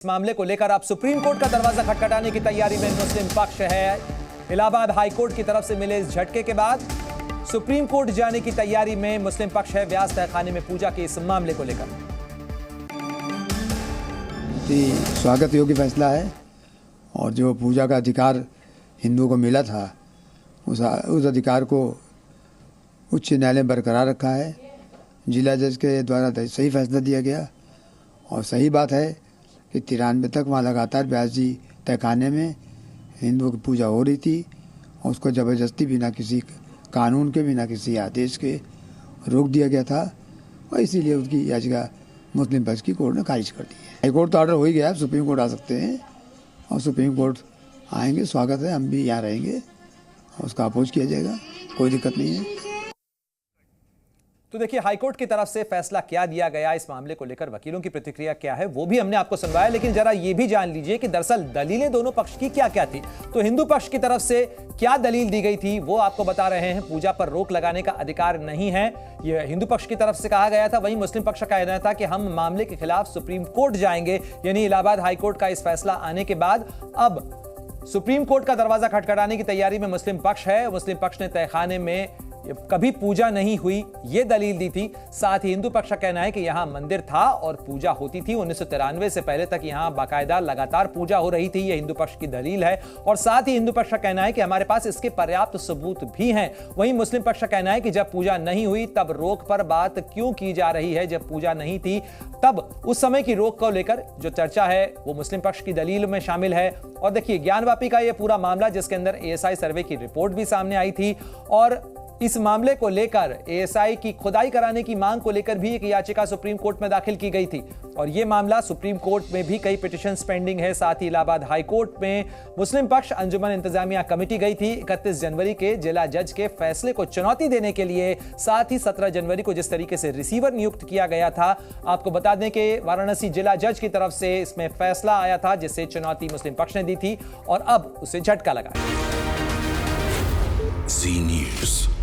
इस मामले को लेकर अब सुप्रीम कोर्ट का दरवाजा खटखटाने की तैयारी में मुस्लिम पक्ष है। इलाहाबाद हाई कोर्ट की तरफ से मिले इस झटके के बाद सुप्रीम कोर्ट जाने की तैयारी में मुस्लिम पक्ष है। व्यास तहखाने में पूजा के इस मामले को लेकर स्वागत योग्य फैसला है और जो पूजा का अधिकार हिंदुओं को मिला था उस अधिकार को उच्च न्यायालय बरकरार रखा है। जिला जज के द्वारा सही फैसला दिया गया और सही बात है कि 93 तक वहाँ लगातार व्यास जी तहखाने में हिंदुओं की पूजा हो रही थी और उसको ज़बरदस्ती बिना किसी कानून के बिना किसी आदेश के रोक दिया गया था और इसीलिए उसकी याचिका मुस्लिम पक्ष की कोर्ट ने खारिज कर दी है। हाई कोर्ट तो ऑर्डर हो ही गया, सुप्रीम कोर्ट आ सकते हैं और सुप्रीम कोर्ट आएंगे, स्वागत है, हम भी यहाँ रहेंगे और उसका अपोज किया जाएगा, कोई दिक्कत नहीं है। तो देखिए हाईकोर्ट की तरफ से फैसला क्या दिया गया, इस मामले को लेकर वकीलों की प्रतिक्रिया क्या है वो भी हमने आपको सुनवाया, लेकिन जरा ये भी जान लीजिए कि दरअसल दलीलें दोनों पक्ष की क्या क्या थी। तो हिंदू पक्ष की तरफ से क्या दलील दी गई थी वो आपको बता रहे हैं। पूजा पर रोक लगाने का अधिकार नहीं है, यह हिंदू पक्ष की तरफ से कहा गया था। वहीं मुस्लिम पक्ष का कहना था कि हम मामले के खिलाफ सुप्रीम कोर्ट जाएंगे, यानी इलाहाबाद हाईकोर्ट का इस फैसला आने के बाद अब सुप्रीम कोर्ट का दरवाजा खटखटाने की तैयारी में मुस्लिम पक्ष है। मुस्लिम पक्ष ने तहखाने में कभी पूजा नहीं हुई ये दलील दी थी। साथ ही हिंदू पक्ष का कहना है कि यहां मंदिर था और पूजा होती थी। 1993 से पहले तक यहां बाकायदा लगातार पूजा हो रही थी, ये हिंदू पक्ष की दलील है। और साथ ही हिंदू पक्ष का कहना है कि हमारे पास इसके पर्याप्त सबूत भी हैं। वहीं मुस्लिम पक्ष का कहना है कि जब पूजा नहीं हुई तब रोक पर बात क्यों की जा रही है। जब पूजा नहीं थी तब उस समय की रोक को लेकर जो चर्चा है वो मुस्लिम पक्ष की दलील में शामिल है। और देखिए ज्ञानवापी का ये पूरा मामला जिसके अंदर एएसआई सर्वे की रिपोर्ट भी सामने आई थी और इस मामले को लेकर एएसआई की खुदाई कराने की मांग को लेकर भी एक याचिका सुप्रीम कोर्ट में दाखिल की गई थी और यह मामला सुप्रीम कोर्ट में भी कई पिटीशंस पेंडिंग है। साथ ही इलाहाबाद हाई कोर्ट में मुस्लिम पक्ष अंजुमन इंतजामिया कमेटी गई थी 31 जनवरी के जिला जज के फैसले को चुनौती देने के लिए। साथ ही 17 जनवरी को जिस तरीके से रिसीवर नियुक्त किया गया था, आपको बता दें कि वाराणसी जिला जज की तरफ से इसमें फैसला आया था जिससे चुनौती मुस्लिम पक्ष ने दी थी और अब उसे झटका लगा। जी न्यूज़।